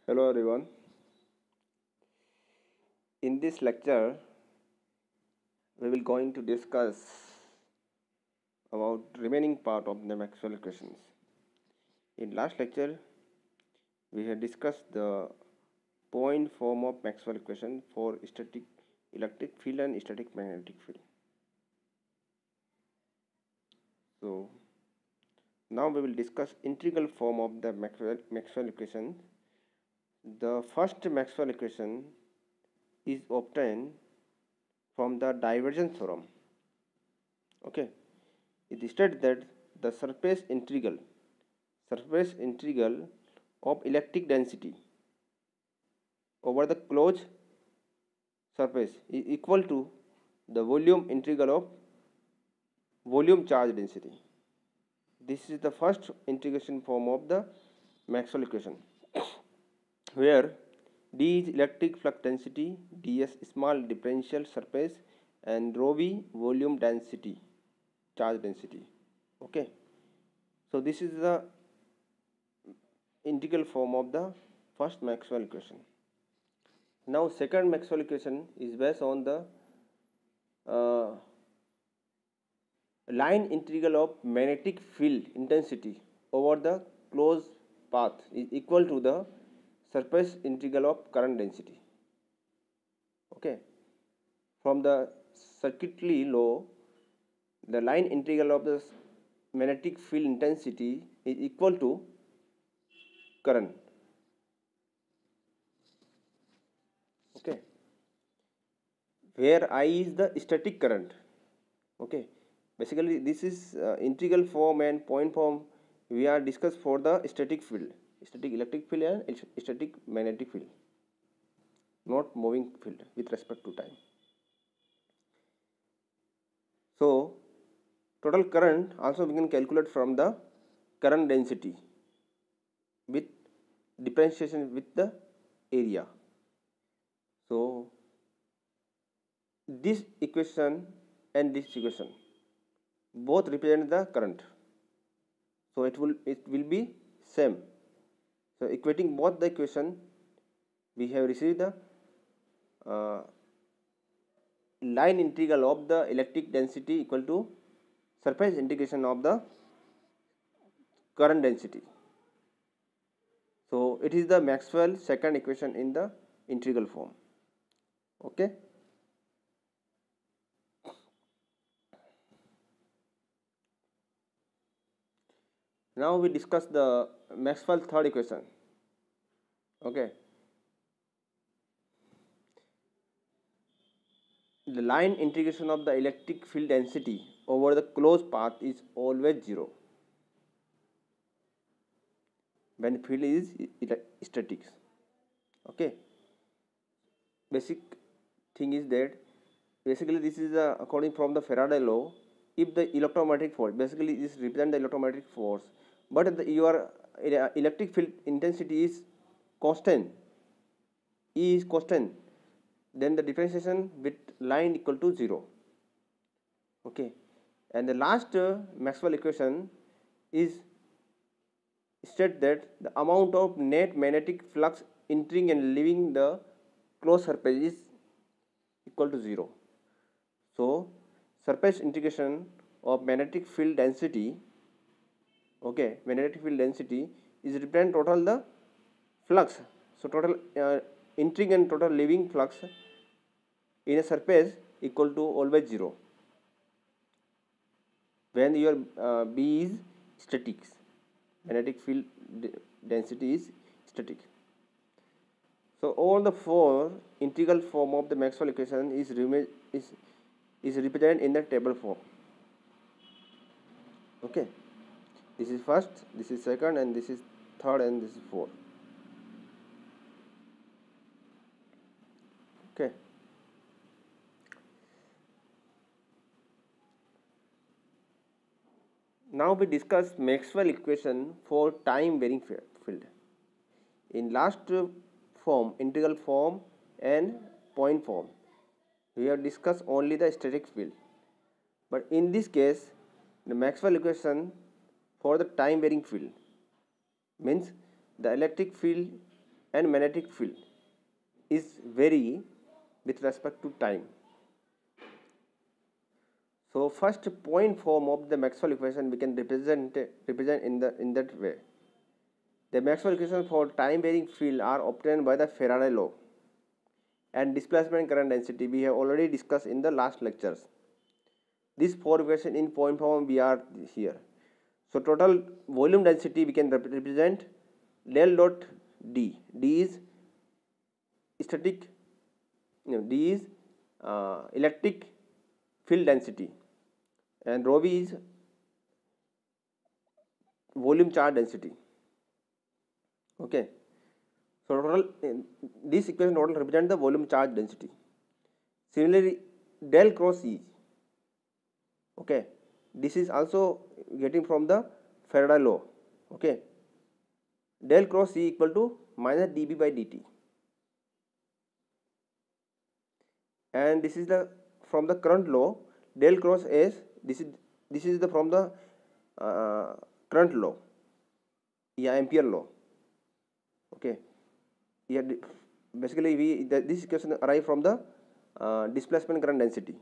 Hello everyone. In this lecture, we will going to discuss about remaining part of the Maxwell equations. In last lecture, we had discussed the point form of Maxwell equation for static electric field and static magnetic field. So now we will discuss integral form of the Maxwell equation. The first Maxwell equation is obtained from the divergence theorem. Okay, it states that the surface integral of electric density over the closed surface is equal to the volume integral of volume charge density. This is the first integration form of the Maxwell equation, where d is electric flux density, ds small differential surface, and rho v volume density, charge density. Okay, so this is the integral form of the first Maxwell equation. Now second Maxwell equation is based on the line integral of magnetic field intensity over the closed path is equal to the surface integral of current density. Okay, from the circuitry law, the line integral of the magnetic field intensity is equal to current. Okay, where I is the static current. Okay, basically this is integral form and point form we are discussed for the static field, static electric field and static magnetic field, not moving field with respect to time. So total current also we can calculate from the current density with differentiation with the area. So this equation and this equation both represent the current, so it will be same. So equating both the equation, we have received the line integral of the electric density equal to surface integration of the current density. So it is the Maxwell second equation in the integral form. Okay, now we discuss the Maxwell third equation. Okay, the line integration of the electric field density over the closed path is always zero when field is static. Okay, basic thing is that basically this is according from the Faraday law. If the electromagnetic force, basically this represent the electromagnetic force, but your electric field intensity is constant, E is constant, then the differentiation with line equal to 0. Okay, and the last Maxwell equation is state that the amount of net magnetic flux entering and leaving the closed surface is equal to 0. So surface integration of magnetic field density, okay, magnetic field density is represent total the flux. So total entering and total leaving flux in a surface equal to always 0 when your B is static, magnetic field density is static. So all the four integral form of the Maxwell equation is represented in the table form. Okay, this is first, this is second, and this is third, and this is fourth. Okay, now we discuss Maxwell equation for time varying field. In last form, integral form and point form, we have discussed only the static field, but in this case the Maxwell equation for the time varying field means the electric field and magnetic field is vary with respect to time. So first point form of the Maxwell equation we can represent in that way. The Maxwell equations for time varying field are obtained by the Faraday law, and displacement current density we have already discussed in the last lectures. These four equations in point form we are here. So total volume density we can represent del dot D. D is static, D is electric field density, and rho v is volume charge density. Okay. So total this equation total represent the volume charge density. Similarly, del cross E. Okay, this is also getting from the Faraday law. Okay, del cross E equal to minus dB by dt, and this is the from the current law. Del cross S, this is the from the current law, yeah, Ampere law. Okay, yeah, basically this equation arrive from the displacement current density.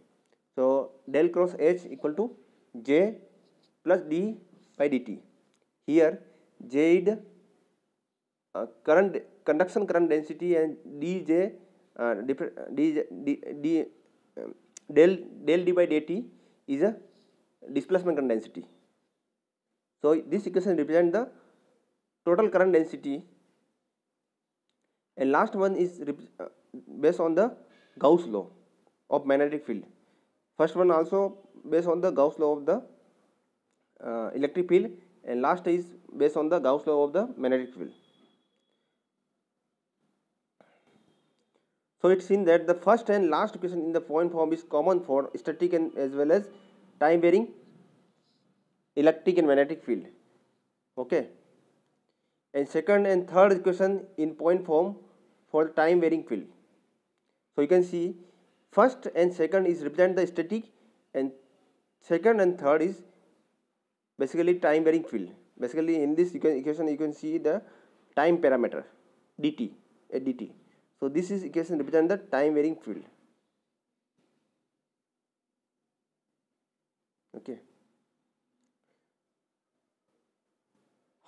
So del cross H equal to J plus D by dt. Here J is the conduction current density, and dJ del D by dt is a displacement current density. So this equation represents the total current density, and last one is based on the Gauss law of magnetic field. First one also based on the Gauss law of the electric field, and last is based on the Gauss law of the magnetic field. So it's seen that the first and last equation in the point form is common for static and as well as time varying electric and magnetic field. Okay, and second and third equation in point form for time varying field. So you can see first and second is represent the static, and second and third is basically time varying field. Basically in this equation you can see the time parameter dt at dt. So this is equation represent the time varying field. Okay,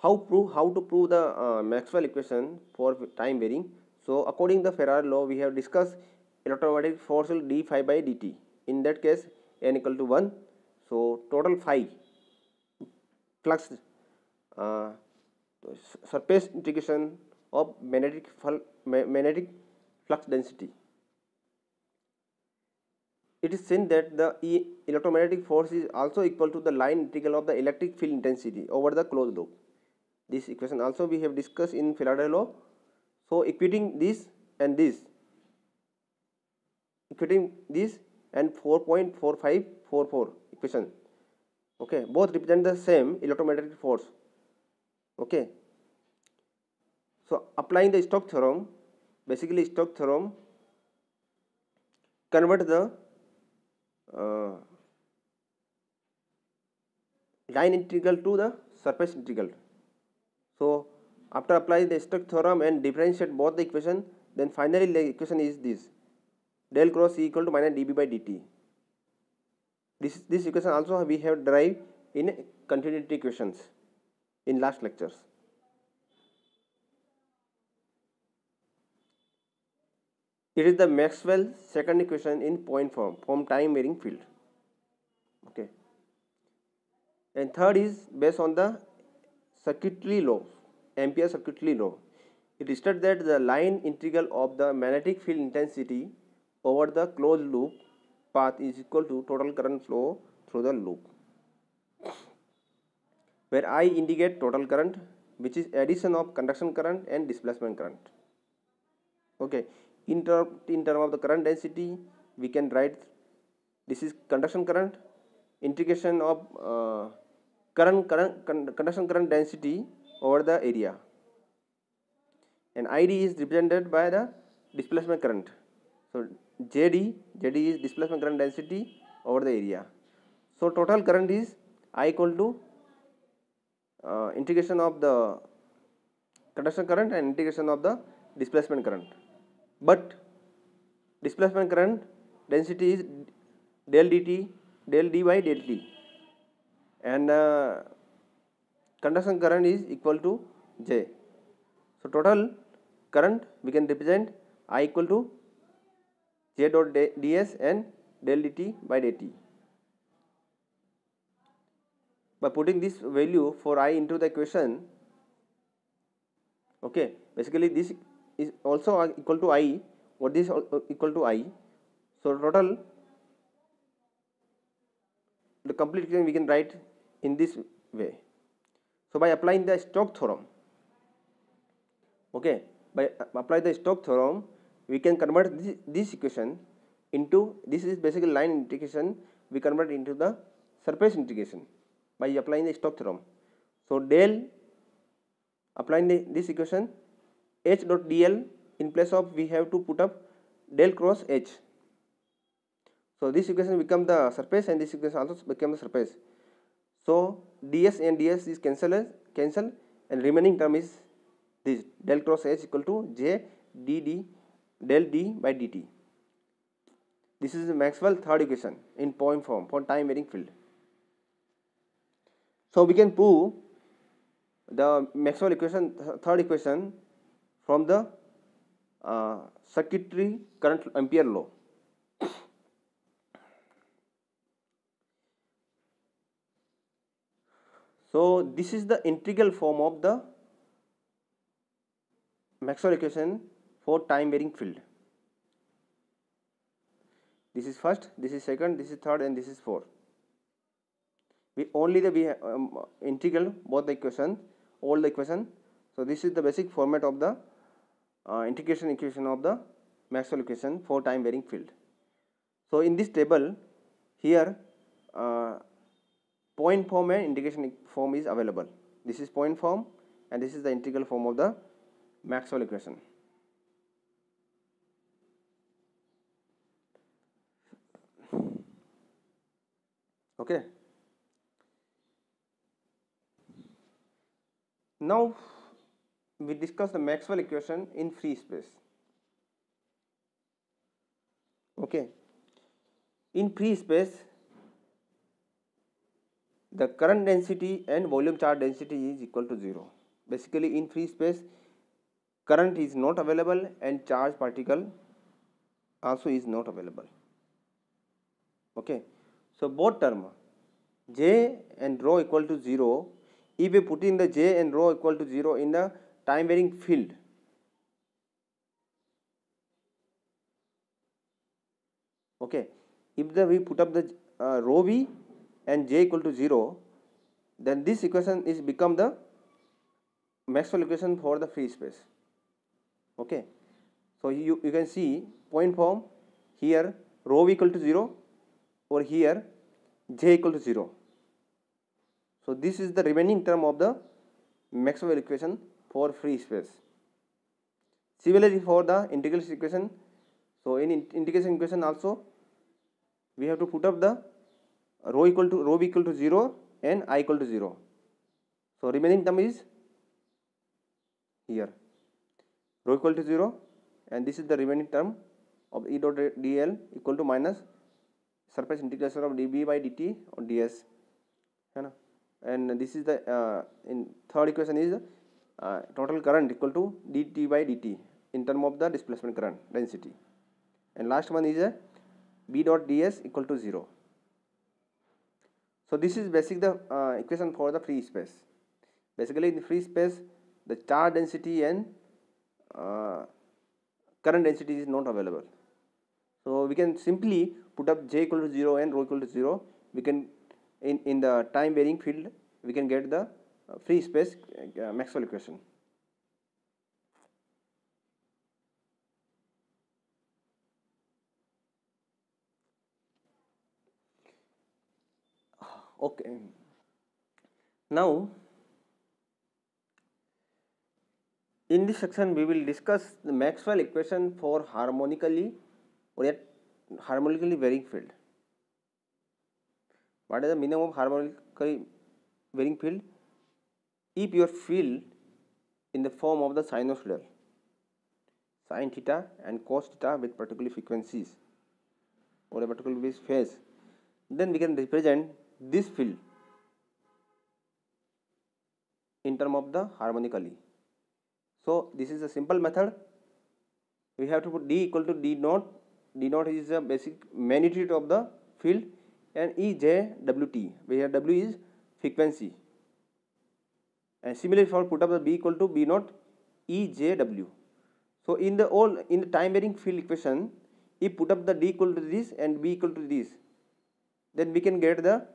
how to prove the Maxwell equation for time varying? So according to the Faraday law, we have discussed electromagnetic force will d phi by dt. In that case, n equal to 1. So total phi flux surface integration of magnetic flux density. It is seen that the electromagnetic force is also equal to the line integral of the electric field intensity over the closed loop. This equation also we have discussed in Faraday law. So equating this and 4.4544 equation. Okay, both represent the same electromagnetic force. Okay, so applying the Stokes theorem, basically Stokes theorem convert the line integral to the surface integral. So after applying the Stokes theorem and differentiate both the equation, then finally the equation is this del cross E equal to minus dB by dt. This equation also we have derived in continuity equations in last lectures. It is the Maxwell's second equation in point form from time varying field. Okay, and third is based on the circuitry law, Ampere circuitry law. It states that the line integral of the magnetic field intensity over the closed loop path is equal to total current flow through the loop, where I indicate total current, which is addition of conduction current and displacement current. Okay, in term of the current density, we can write this is conduction current, integration of conduction current density over the area, and ID is represented by the displacement current. So JD is displacement current density over the area. So total current is I equal to integration of the conduction current and integration of the displacement current, but displacement current density is del dt, del d by del t, and conduction current is equal to J. So total current we can represent I equal to J dot ds and del dt by dt. By putting this value for I into the equation, okay, basically this is also equal to I, or this is equal to I. So total, the complete equation we can write in this way. So by applying the Stokes theorem, okay, by apply the Stokes theorem, we can convert this equation into, this is basically line integration, we convert into the surface integration by applying the Stokes theorem. So del, applying this equation, H dot dl, in place of we have to put up del cross H. So this equation become the surface and this equation also become the surface. So ds and ds is cancel and remaining term is this del cross H equal to J dd del d by dt. This is Maxwell's third equation in point form for time varying field. So we can prove the Maxwell equation, third equation, from the circuitry current ampere law. So this is the integral form of the Maxwell equation for time varying field. This is first, this is second, this is third, and this is fourth. We only integral both the equation, all the equation. So this is the basic format of the integration equation of the Maxwell equation for time varying field. So in this table here, point form and integration form is available. This is point form and this is the integral form of the Maxwell equation. Okay. Now we discuss the Maxwell equation in free space. Okay. In free space, the current density and volume charge density is equal to 0. Basically in free space, current is not available and charge particle also is not available. Okay. So both term J and rho equal to 0. If we put in the J and rho equal to 0 in the time varying field, okay, if we put up the rho v and J equal to 0, then this equation is become the Maxwell equation for the free space. Okay, so you can see point form here rho v equal to 0, or here J equal to 0. So this is the remaining term of the Maxwell equation for free space. Similarly for the integration equation, so in integration equation also we have to put up the rho v equal to 0 and I equal to 0. So remaining term is here rho equal to 0, and this is the remaining term of E dot dl equal to minus surface integration of dB by dt or ds. And this is the in third equation is total current equal to dt by dt in term of the displacement current density, and last one is B dot ds equal to 0. So this is basic the equation for the free space. Basically in the free space, the charge density and current density is not available. So we can simply put up J equal to 0 and rho equal to 0. We can in the time varying field we can get the free space Maxwell equation. Okay. Now in this section we will discuss the Maxwell equation for harmonically or yet harmonically varying field. What is the meaning of harmonically varying field? If your field in the form of the sinusoidal, sin theta and cos theta with particular frequencies or a particular phase, then we can represent this field in term of the harmonically. So this is a simple method. We have to put D equal to D naught. D naught is the basic magnitude of the field, and EJWT, where W is frequency. And similarly for put up the B equal to B naught EJW. So in the time varying field equation, if put up the D equal to this and B equal to this, then we can get the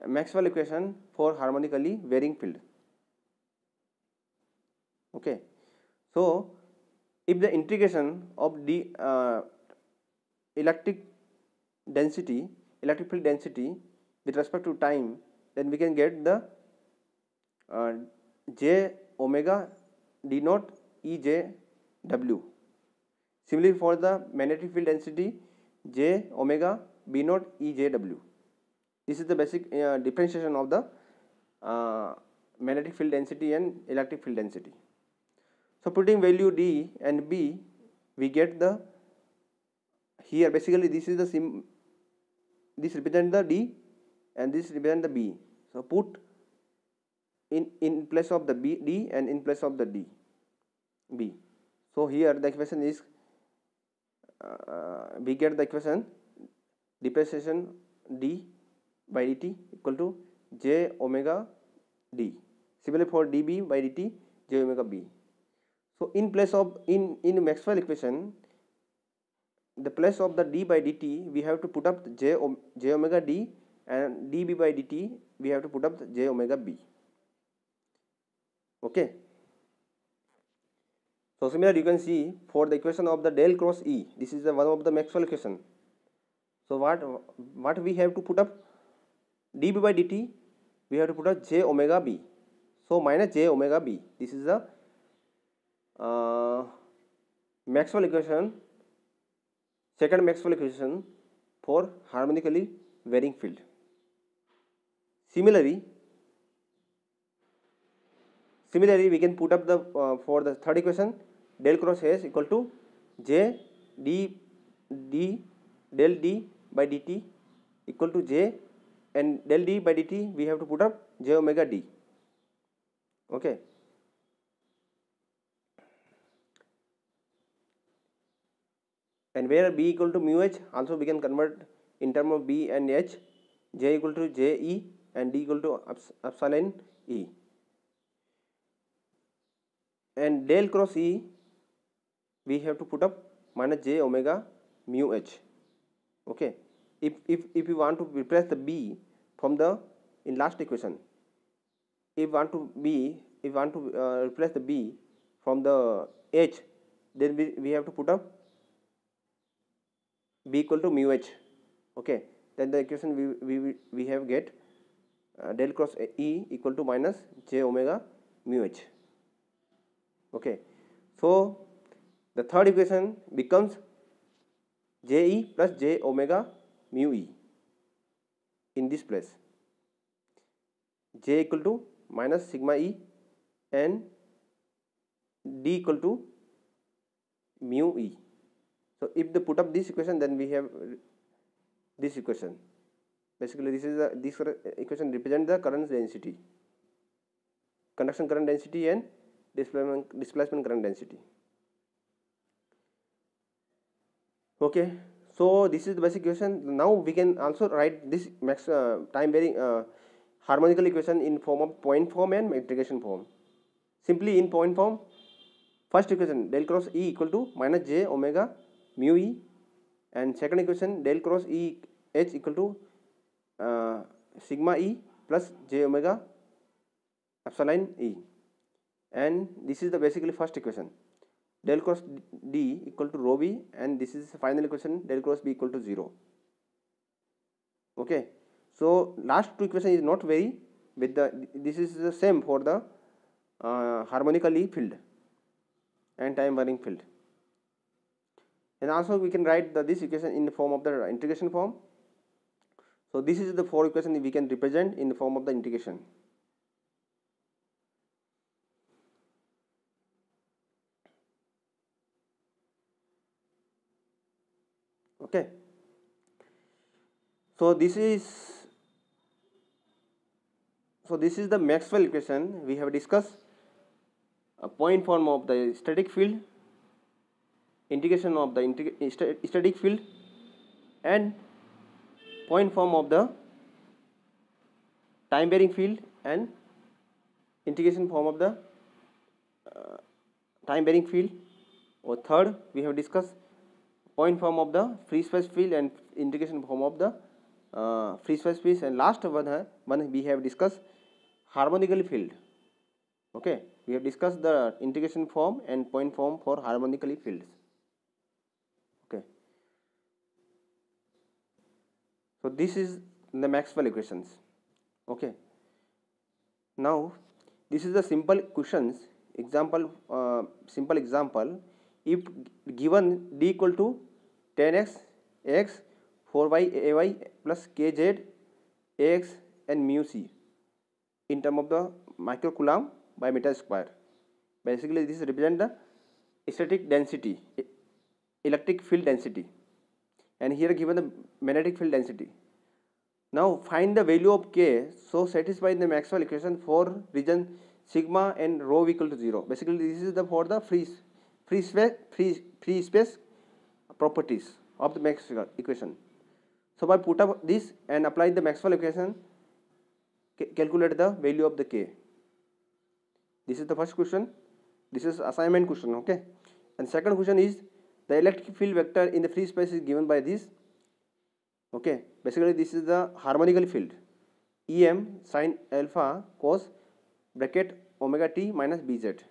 Maxwell equation for harmonically varying field. Okay. So if the integration of the electric field density with respect to time, then we can get the J omega D naught EJW. Similarly for the magnetic field density, J omega B naught EJW. This is the basic differentiation of the magnetic field density and electric field density. So putting value D and B, we get the, here basically this is the this represent the D and this represent the B. So put in place of the D and in place of the B. So here the equation is we get the equation depreciation D by dt equal to J omega D. Similarly for dB by dt, J omega B. So in place of in Maxwell equation, the place of the d by dt, we have to put up j omega d, and dB by dt we have to put up the j omega b. Okay. So similarly you can see for the equation of the del cross E, this is the one of the Maxwell equation. So what we have to put up, dB by dt we have to put up j omega b. So minus j omega b. This is the Maxwell equation, second Maxwell equation for harmonically varying field. Similarly we can put up the for the third equation, del cross H equal to J del D by dt equal to J, and del D by dt we have to put up j omega d. Okay. And where B equal to mu H, also we can convert in term of B and H, J equal to J E and D equal to epsilon E. And del cross E we have to put up minus J omega mu H. Okay. If you want to replace the B from the in last equation, if you want to replace the B from the H, then we have to put up B equal to mu H. Okay, then the equation we have get del cross E equal to minus J omega mu H. Okay, so the third equation becomes J E plus J omega mu E in this place. J equal to minus sigma E and D equal to mu E. So if they put up this equation, then we have this equation. Basically this equation represents the current density, conduction current density and displacement current density. Okay, so this is the basic equation. Now we can also write this time varying harmonical equation in form of point form and integration form. Simply in point form, first equation del cross E equal to minus J omega mu E, and second equation del cross E H equal to sigma E plus J omega epsilon E, and this is the basically first equation, del cross D equal to rho B, and this is the final equation, del cross B equal to 0. Okay, so last two equation is not vary with the, this is the same for the harmonically field and time varying field. And also we can write this equation in the form of the integration form. So this is the four equation we can represent in the form of the integration. Okay, so this is the Maxwell equation. We have discussed a point form of the static field, integration of the static field, and point form of the time varying field, and integration form of the time varying field. Or third, we have discussed point form of the free space field and integration form of the free space field. And last one we have discussed harmonically field. Okay, we have discussed the integration form and point form for harmonically fields. Okay, so this is the Maxwell equations. Okay, now this is the simple questions example. Simple example: if given d equal to 10x x 4y ay plus kz ax and mu c in term of the microcoulomb by meter square. Basically, this represent the static density, electric field density, and here given the magnetic field density. Now find the value of k, so satisfy the Maxwell equation for region sigma and rho equal to 0. Basically, this is the for the free space properties of the Maxwell equation. So by put up this and apply the Maxwell equation, calculate the value of the k. This is the first question. This is assignment question. Okay, and second question is the electric field vector in the free space is given by this. Okay, basically this is the harmonical field, Em sin alpha cos bracket omega t minus bz.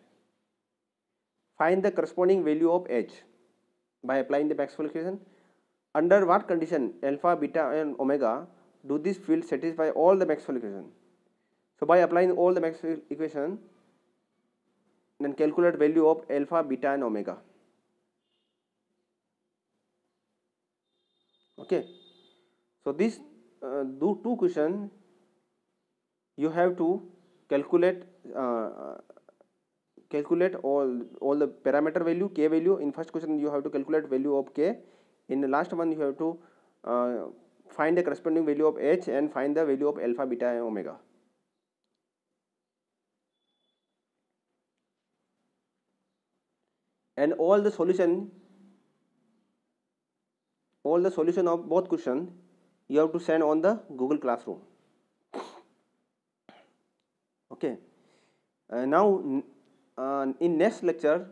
Find the corresponding value of h by applying the Maxwell equation. Under what condition alpha, beta and omega do this field satisfy all the Maxwell equation? So by applying all the Maxwell equation, then calculate value of alpha, beta and omega. Okay, so this do two question you have to calculate all the parameter value, k value. In first question you have to calculate value of k. In the last one you have to find the corresponding value of h and find the value of alpha, beta and omega. And all the solution of both question you have to send on the Google Classroom. Okay, now in next lecture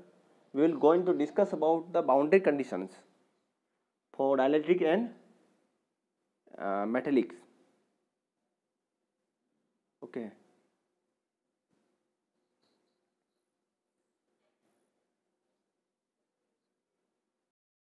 we will going to discuss about the boundary conditions for dielectric and metallics. Okay.